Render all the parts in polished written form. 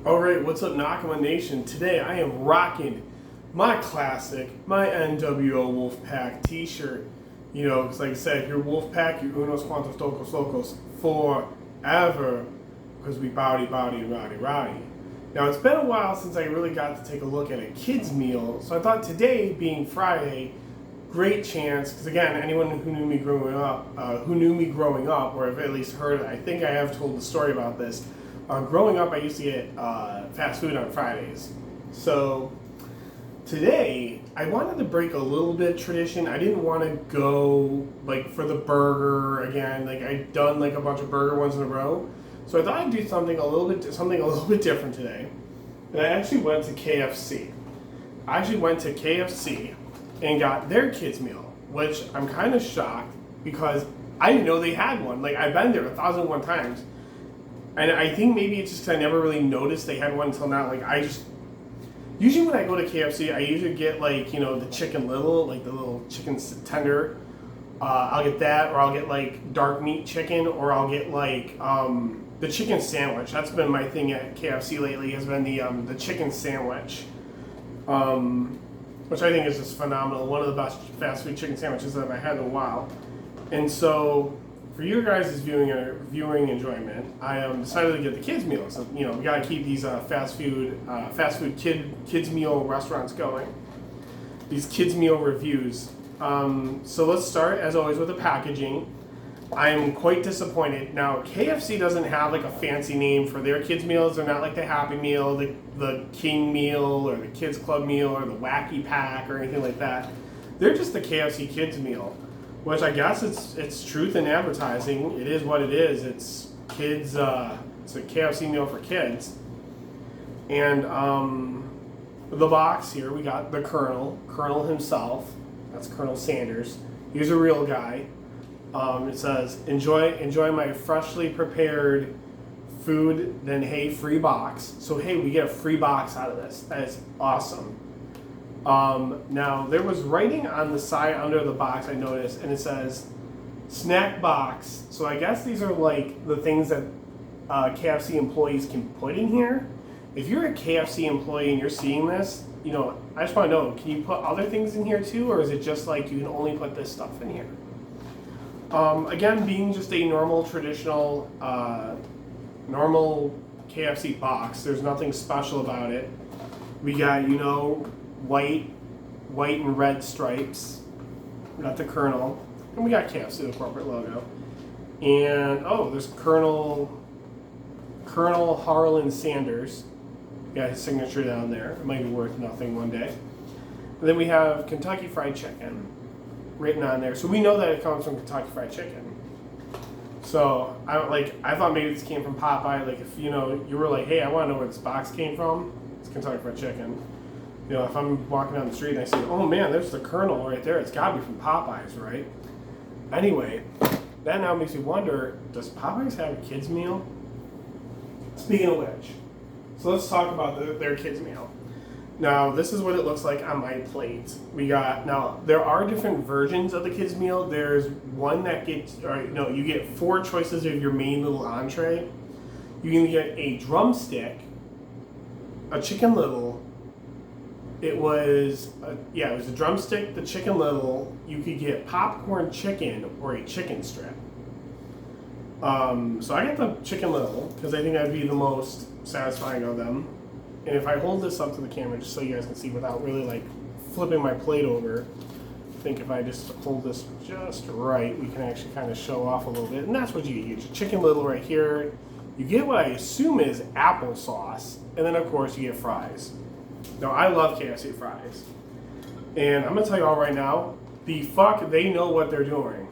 Alright, what's up, Nakama Nation? Today I am rocking my classic, my NWO Wolfpack t-shirt. You know, because like I said, you're Wolfpack, you're unos cuantos tocos locos forever. Because we bowdy, rowdy. Now, it's been a while since I really got to take a look at a kid's meal. So I thought today, being Friday, great chance, because again, anyone who knew me growing up, or have at least heard it, I think I have told the story about this. Growing up, I used to get fast food on Fridays. So today, I wanted to break a little bit of tradition. I didn't want to go like for the burger again. Like I'd done like a bunch of burger ones in a row. So I thought I'd do something a little bit different today. And I actually went to KFC. And got their kids meal, which I'm kind of shocked because I didn't know they had one. Like I've been there 1,001 times. And I think maybe it's just because I never really noticed they had one until now. Like usually when I go to KFC, I usually get like, you know, the chicken little, like the little chicken tender. I'll get that, or I'll get like dark meat chicken, or I'll get like the chicken sandwich. That's been my thing at KFC lately, has been the chicken sandwich, which I think is just phenomenal. One of the best fast food chicken sandwiches that I've had in a while. And so, for your guys' viewing enjoyment, I decided to get the kids meal. So you know we gotta keep these fast food kids meal restaurants going. These kids meal reviews. So let's start as always with the packaging. I'm quite disappointed. Now KFC doesn't have like a fancy name for their kids meals. They're not like the Happy Meal, the King Meal, or the Kids Club Meal, or the Wacky Pack, or anything like that. They're just the KFC Kids Meal. Which I guess it's truth in advertising. It is what it is. It's kids. It's a KFC meal for kids. And the box here, we got the Colonel himself. That's Colonel Sanders. He's a real guy. It says, enjoy my freshly prepared food. Then hey, free box. So hey, we get a free box out of this. That is awesome. Now, there was writing on the side under the box, I noticed, and it says, snack box. So I guess these are like the things that KFC employees can put in here. If you're a KFC employee and you're seeing this, you know, I just want to know, can you put other things in here too, or is it just like you can only put this stuff in here? Again, being just a normal, traditional, normal KFC box, there's nothing special about it. We got, you know, white and red stripes. We got the Colonel, and we got KFC, the corporate logo. And there's Colonel Harlan Sanders. Got his signature down there. It might be worth nothing one day. And then we have Kentucky Fried Chicken written on there, so we know that it comes from Kentucky Fried Chicken. So I thought maybe this came from Popeye. Like if you were like, hey, I want to know where this box came from. It's Kentucky Fried Chicken. You know, if I'm walking down the street and I see, oh man, there's the Colonel right there. It's got to be from Popeyes, right? Anyway, that now makes me wonder, does Popeyes have a kids meal? Speaking of which, so let's talk about their kids meal. Now, this is what it looks like on my plate. Now, there are different versions of the kids meal. There's one that you get 4 choices of your main little entree. You can get a drumstick, a chicken little. It was a drumstick, the chicken little. You could get popcorn chicken or a chicken strip. So I got the chicken little because I think that'd be the most satisfying of them. And if I hold this up to the camera just so you guys can see without really like flipping my plate over, I think if I just hold this just right, we can actually kind of show off a little bit. And that's what you get. You get your chicken little right here. You get what I assume is applesauce. And then of course you get fries. Now, I love KFC fries. And I'm going to tell you all right now, they know what they're doing.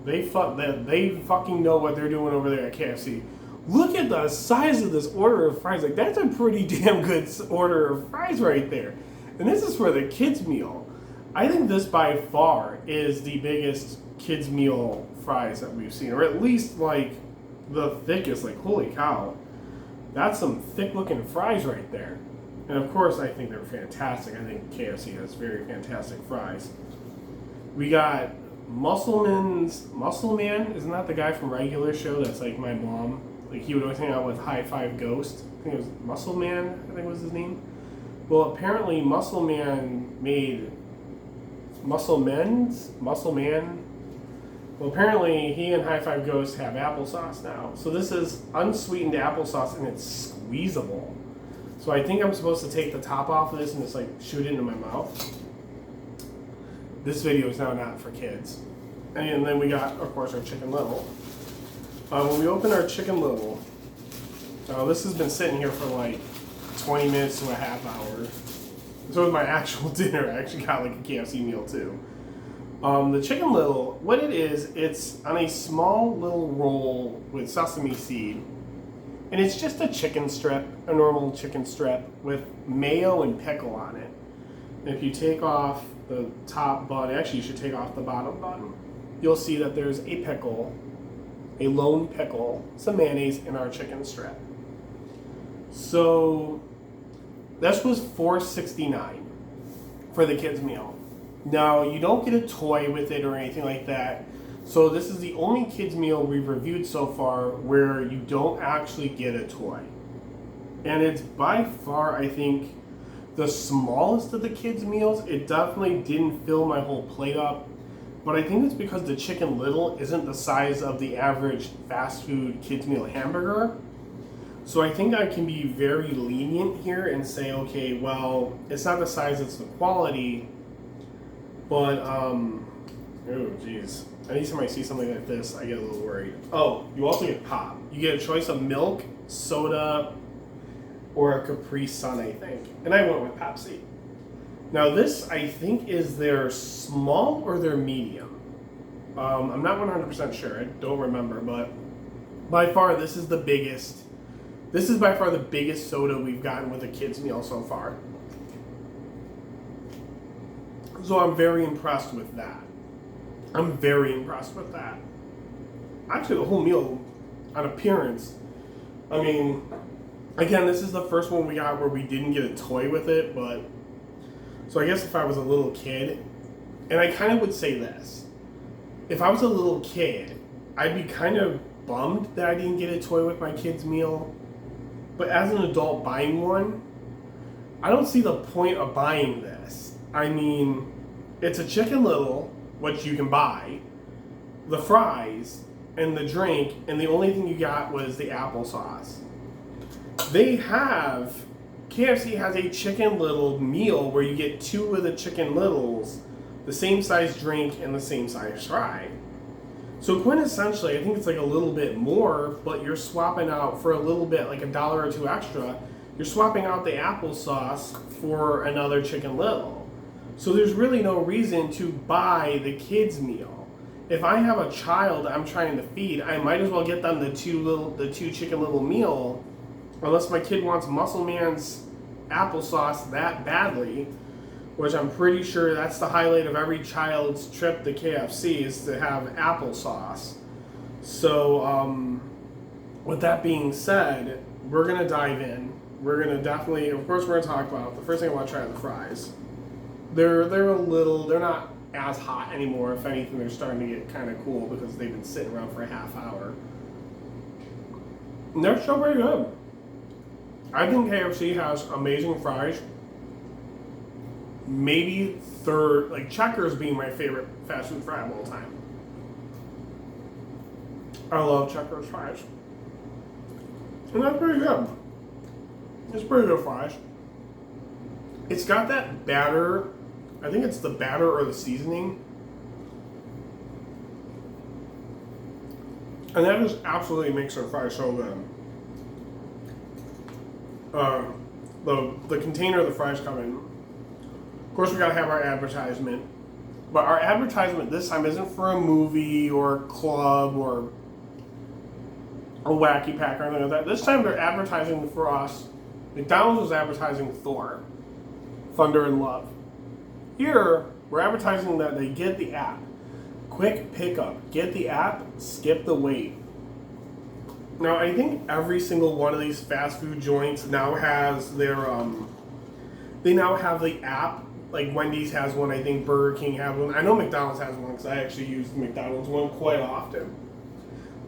They fucking know what they're doing over there at KFC. Look at the size of this order of fries. Like, that's a pretty damn good order of fries right there. And this is for the kids meal. I think this by far is the biggest kids meal fries that we've seen. Or at least, like, the thickest. Like, holy cow. That's some thick looking fries right there. And of course, I think they're fantastic. I think KFC has very fantastic fries. We got Muscle Man. Isn't that the guy from Regular Show that's like my mom? Like he would always hang out with High Five Ghost. I think it was Muscle Man, I think was his name. Well, apparently Muscle Man made Muscle Man. Well, apparently he and High Five Ghost have applesauce now. So this is unsweetened applesauce and it's squeezable. So I think I'm supposed to take the top off of this and just like shoot it into my mouth. This video is now not for kids. And then we got, of course, our Chicken Little. When we open our Chicken Little, this has been sitting here for like 20 minutes to a half hour. So with my actual dinner, I actually got like a KFC meal too. The Chicken Little, what it is, it's on a small little roll with sesame seed. And it's just a chicken strip, a normal chicken strip with mayo and pickle on it. And if you take off the top bun, actually you should take off the bottom bun, you'll see that there's a pickle, a lone pickle, some mayonnaise, in our chicken strip. So this was $4.69 for the kids' meal. Now you don't get a toy with it or anything like that. So this is the only kids' meal we've reviewed so far where you don't actually get a toy. And it's by far, I think, the smallest of the kids' meals. It definitely didn't fill my whole plate up. But I think it's because the Chicken Little isn't the size of the average fast food kids' meal hamburger. So I think I can be very lenient here and say, okay, well, it's not the size, it's the quality. But, oh, geez. Anytime I see something like this, I get a little worried. Oh, you also get pop. You get a choice of milk, soda, or a Capri Sun, I think. And I went with Pepsi. Now this, I think, is their small or their medium. I'm not 100% sure. I don't remember, but by far this is the biggest. This is by far the biggest soda we've gotten with a kids meal so far. So I'm very impressed with that. I'm very impressed with that. Actually, the whole meal, on appearance, I mean, again, this is the first one we got where we didn't get a toy with it, but, so I guess if I was a little kid, and I kind of would say this, if I was a little kid, I'd be kind of bummed that I didn't get a toy with my kid's meal, but as an adult buying one, I don't see the point of buying this. I mean, it's a Chicken Little, which you can buy, the fries, and the drink, and the only thing you got was the applesauce. KFC has a Chicken Little meal where you get two of the Chicken Littles, the same size drink, and the same size fry. So quintessentially, I think it's like a little bit more, but you're swapping out for a little bit, like $1 or $2 extra, you're swapping out the applesauce for another Chicken Little. So there's really no reason to buy the kids' meal. If I have a child I'm trying to feed, I might as well get them the two Chicken Little meal, unless my kid wants Muscle Man's applesauce that badly, which I'm pretty sure that's the highlight of every child's trip to KFC is to have applesauce. So with that being said, we're gonna dive in. We're gonna definitely, of course, we're gonna talk about the first thing I want to try are the fries. They're not as hot anymore. If anything, they're starting to get kind of cool because they've been sitting around for a half hour. And they're still pretty good. I think KFC has amazing fries. Maybe third, like Checkers being my favorite fast food fry of all time. I love Checkers fries. And that's pretty good. It's pretty good fries. It's got that batter. I think it's the batter or the seasoning. And that just absolutely makes our fries so good. The container the fries come in. Of course, we gotta have our advertisement. But our advertisement this time isn't for a movie or a club or a wacky pack or anything like that. This time they're advertising for us. McDonald's was advertising Thor, Thunder and Love. Here, we're advertising that they get the app. Quick pickup. Get the app, skip the wait. Now, I think every single one of these fast food joints now has their, they now have the app. Like Wendy's has one, I think Burger King has one. I know McDonald's has one because I actually use the McDonald's one quite often.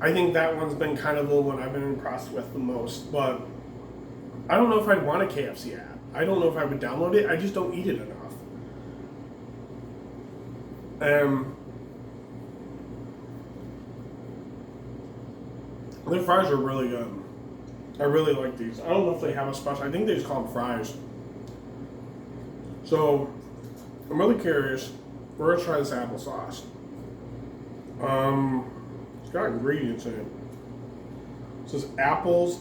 I think that one's been kind of the one I've been impressed with the most. But I don't know if I'd want a KFC app. I don't know if I would download it. I just don't eat it enough. Their fries are really good. I really like these. I don't know if they have a special. I think they just call them fries. So, I'm really curious. We're going to try this applesauce. It's got ingredients in it. It says apples,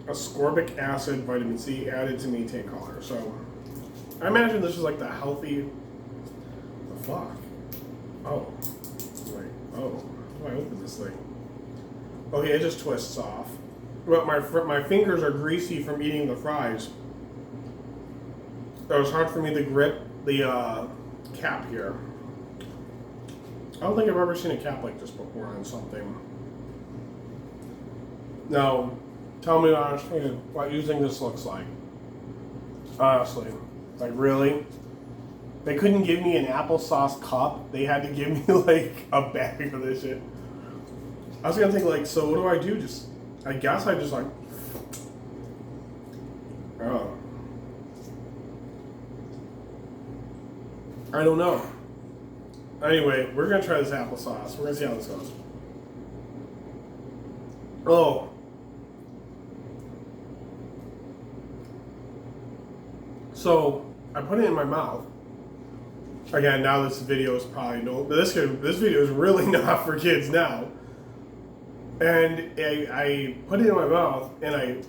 ascorbic acid, vitamin C added to maintain color. So, I imagine this is like the healthy. The fuck? Oh. Wait. Oh. How do I open this thing? Okay, it just twists off. But my fingers are greasy from eating the fries. It was hard for me to grip the cap here. I don't think I've ever seen a cap like this before on something. Now, tell me honestly what you think this looks like. Honestly. Like, really? They couldn't give me an applesauce cup. They had to give me, like, a bag of this shit. I was gonna think, like, so what do? I guess I just, like... Oh. I don't know. Anyway, we're gonna try this applesauce. We're gonna see how this goes. Oh. So, I put it in my mouth. Again, now this video is probably this video is really not for kids now. And I put it in my mouth, and I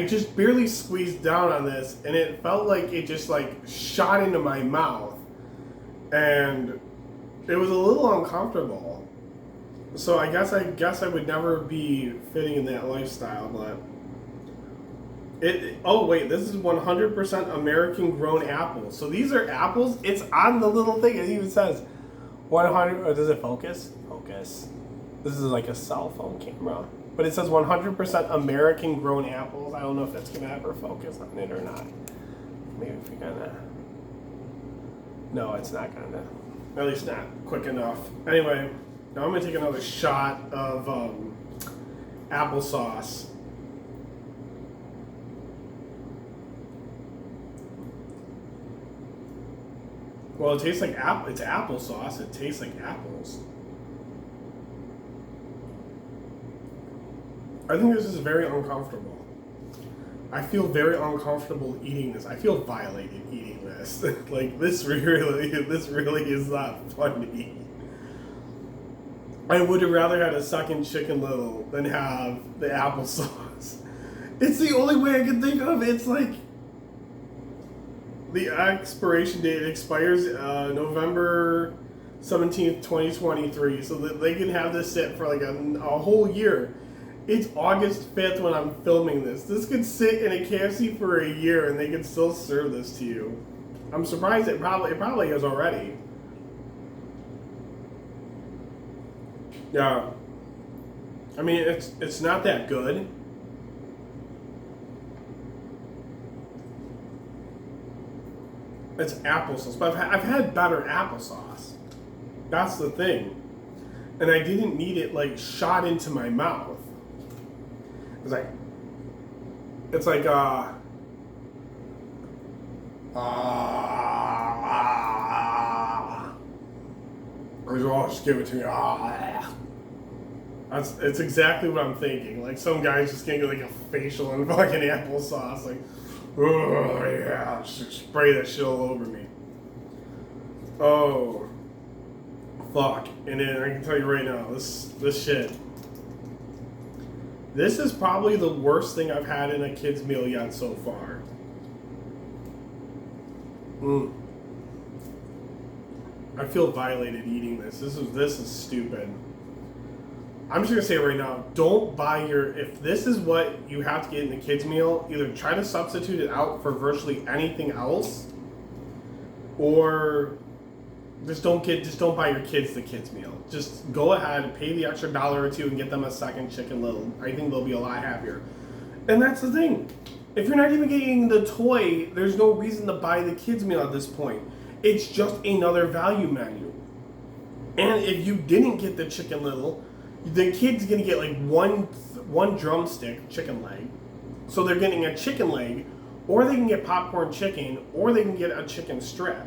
just barely squeezed down on this, and it felt like it just like shot into my mouth, and it was a little uncomfortable. So I guess I would never be fitting in that lifestyle, but oh wait, this is 100% American grown apples. So these are apples. It's on the little thing. It even says 100. Does it focus? Focus. This is like a cell phone camera, but it says 100% American grown apples. I don't know if that's gonna ever focus on it or not. Maybe if you're gonna. No, it's not gonna. At least not quick enough. Anyway, now I'm gonna take another shot of applesauce. Well, it tastes like apple. It's applesauce. It tastes like apples. I think this is very uncomfortable. I feel very uncomfortable eating this. I feel violated eating this. Like this really is not fun to eat. I would have rather had a second Chicken Little than have the applesauce. It's the only way I can think of. It's like the expiration date expires November 17th, 2023, so that they can have this sit for like a whole year. It's August 5th when I'm filming this. This could sit in a KFC for a year and they could still serve this to you. I'm surprised it probably has already. Yeah. I mean, it's not that good. It's applesauce, but I've had better applesauce. That's the thing. And I didn't need it like shot into my mouth. It's like or just give it to me. It's exactly what I'm thinking. Like some guy's just getting like a facial and fucking applesauce. Like, oh yeah, just spray that shit all over me. Oh, fuck! And then I can tell you right now, this shit. This is probably the worst thing I've had in a kid's meal yet so far. I feel violated eating this. This is stupid. I'm just gonna say it right now, don't buy if this is what you have to get in the kids meal, either try to substitute it out for virtually anything else, or just don't buy your kids the kids meal. Just go ahead, pay the extra $1 or $2 and get them a second Chicken Little. I think they'll be a lot happier. And that's the thing. If you're not even getting the toy, there's no reason to buy the kids meal at this point. It's just another value menu. And if you didn't get the Chicken Little, the kid's gonna get like one drumstick chicken leg, so they're getting a chicken leg, or they can get popcorn chicken, or they can get a chicken strip.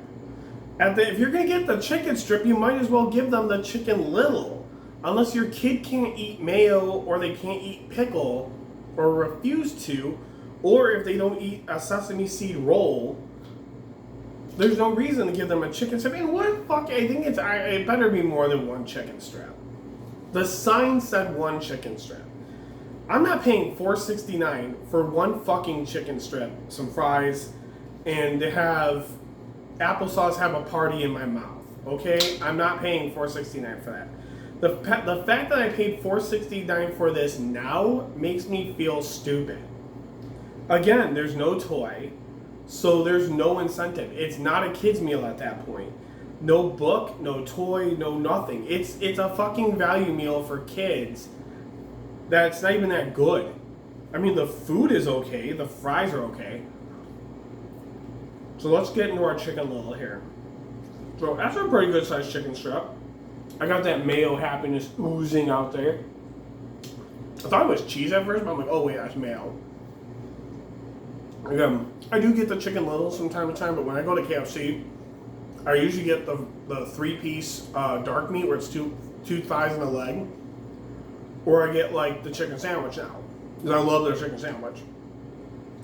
If you're gonna get the chicken strip, you might as well give them the chicken little, unless your kid can't eat mayo or they can't eat pickle or refuse to, or if they don't eat a sesame seed roll. There's no reason to give them a chicken strip. And what fuck? I think it better be more than one chicken strip. The sign said one chicken strip. I'm not paying $4.69 for one fucking chicken strip, some fries, and to have applesauce have a party in my mouth. Okay, I'm not paying $4.69 for that. The fact that I paid $4.69 for this now makes me feel stupid. Again, there's no toy. So there's no incentive. It's not a kid's meal at that point. No book, no toy, no nothing. It's a fucking value meal for kids that's not even that good. I mean, the food is okay. The fries are okay. So let's get into our chicken little here. So that's a pretty good sized chicken strip. I got that mayo happiness oozing out there. I thought it was cheese at first, but I'm like, oh wait, that's mayo. Again, I do get the chicken littles from time to time, but when I go to KFC, I usually get the 3-piece dark meat where it's two thighs and a leg, or I get like the chicken sandwich now because I love their chicken sandwich.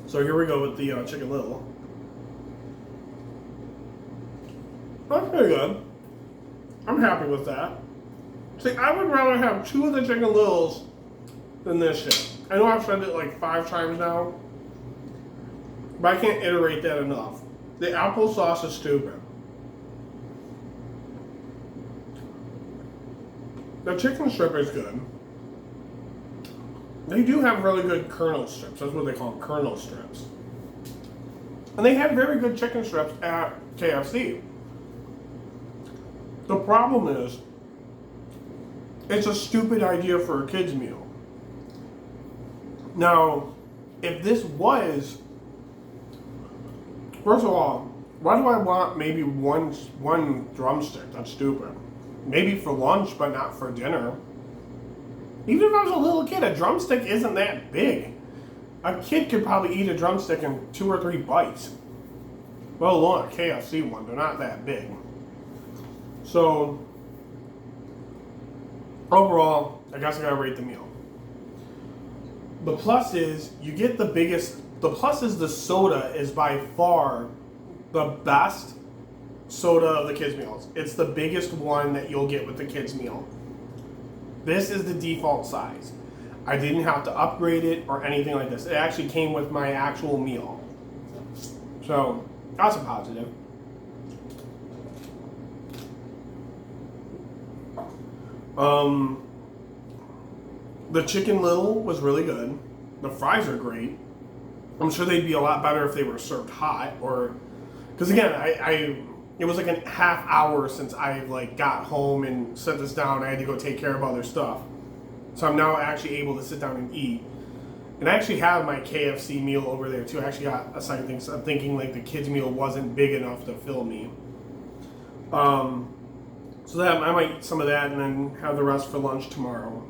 So here we go with the chicken little. That's pretty good. I'm happy with that. See, I would rather have 2 of the chicken littles than this shit. I know I've said it like 5 times now, but I can't iterate that enough. The applesauce is stupid. The chicken strip is good. They do have really good kernel strips. That's what they call them, kernel strips. And they have very good chicken strips at KFC. The problem is, it's a stupid idea for a kid's meal. Now, if this was... First of all, why do I want maybe one drumstick? That's stupid. Maybe for lunch, but not for dinner. Even if I was a little kid, a drumstick isn't that big. A kid could probably eat a drumstick in 2 or 3 bites. Well, alone a KFC one, they're not that big. So, overall, I guess I gotta rate the meal. The plus is, you get the biggest... The plus is the soda is by far the best soda of the kids' meals. It's the biggest one that you'll get with the kids' meal. This is the default size. I didn't have to upgrade it or anything like this. It actually came with my actual meal. So, that's a positive. The chicken little was really good. The fries are great. I'm sure they'd be a lot better if they were served hot, or because again, it was like a half hour since I like got home and set this down. I had to go take care of other stuff, so I'm now actually able to sit down and eat. And I actually have my KFC meal over there too. I actually got a second thing. So I'm thinking like the kids meal wasn't big enough to fill me. So that I might eat some of that and then have the rest for lunch tomorrow.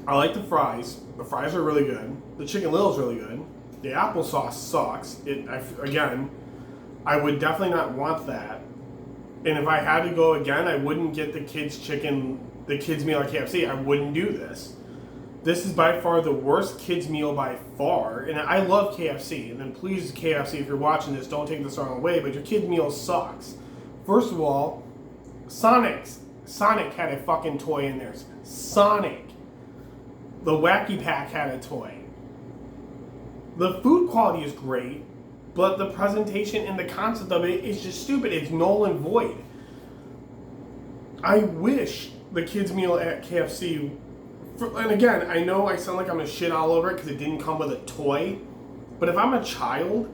I like the fries. The fries are really good. The chicken little's really good. The applesauce sucks. Again, I would definitely not want that. And if I had to go again, I wouldn't get the kids' meal at KFC. I wouldn't do this. This is by far the worst kids' meal by far. And I love KFC. And then please, KFC, if you're watching this, don't take this the wrong way, but your kids' meal sucks. First of all, Sonic had a fucking toy in there. Sonic. The Wacky Pack had a toy. The food quality is great, but the presentation and the concept of it is just stupid. It's null and void. I wish the kids' meal at KFC, and again, I know I sound like I'm gonna shit all over it because it didn't come with a toy, but if I'm a child,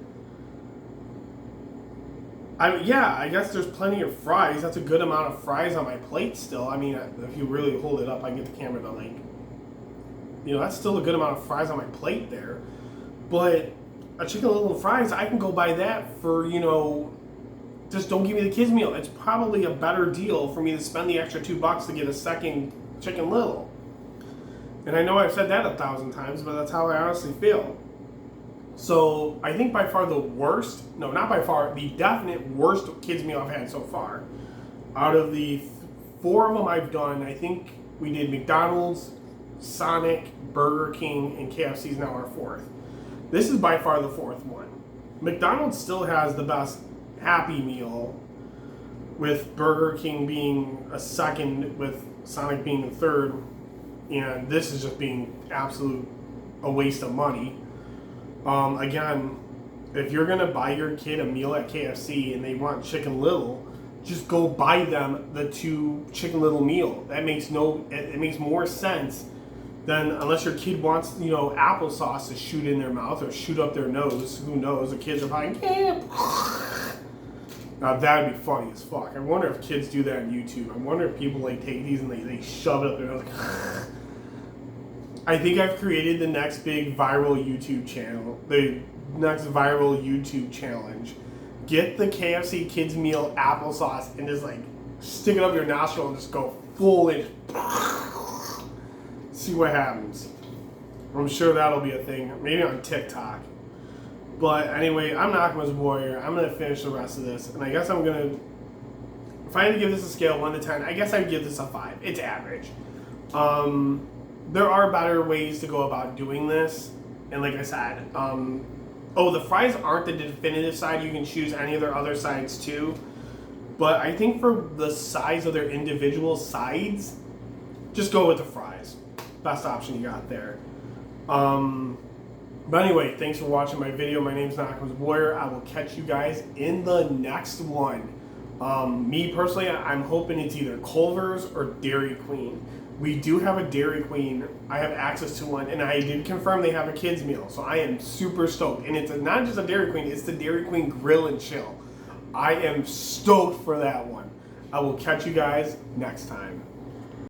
I guess there's plenty of fries. That's a good amount of fries on my plate still. I mean, if you really hold it up, I can get the camera to like, that's still a good amount of fries on my plate there. But a chicken little fries, I can go buy that for, just don't give me the kids meal. It's probably a better deal for me to spend the extra $2 to get a second Chicken Little. And I know I've said that 1,000 times, but that's how I honestly feel. So I think by far the worst, no, not by far, the definite worst kids meal I've had so far. Out of the 4 of them I've done, I think we did McDonald's, Sonic, Burger King, and KFC is now our 4th. This is by far the 4th one. McDonald's still has the best Happy Meal, with Burger King being a 2nd, with Sonic being a 3rd, and this is just being a waste of money. Again, if you're gonna buy your kid a meal at KFC and they want Chicken Little, just go buy them the 2 Chicken Little meal. That makes it makes more sense than, unless your kid wants, applesauce to shoot in their mouth or shoot up their nose. Who knows? The kids are probably, yeah. Now that'd be funny as fuck. I wonder if kids do that on YouTube. I wonder if people take these and they shove it up their nose. I think I've created the next big viral YouTube channel, the next viral YouTube challenge. Get the KFC kids meal applesauce and just stick it up your nostril and just go full in. See what happens. I'm sure that'll be a thing, maybe on TikTok. But anyway, I'm Nakama's Warrior. I'm going to finish the rest of this. And I guess I'm going to, if I had to give this a scale 1 to 10, I guess I'd give this a 5. It's average. There are better ways to go about doing this. And like I said, the fries aren't the definitive side. You can choose any of their other sides too. But I think for the size of their individual sides, just go with the fries. Best option you got there. But anyway, thanks for watching my video. My name's Nakama's Warrior. I will catch you guys in the next one. Me personally, I'm hoping it's either Culver's or Dairy Queen. We do have a Dairy Queen. I have access to one, and I did confirm they have a kids meal, so I am super stoked. And it's not just a Dairy Queen, it's the Dairy Queen Grill and Chill. I am stoked for that one. I will catch you guys next time.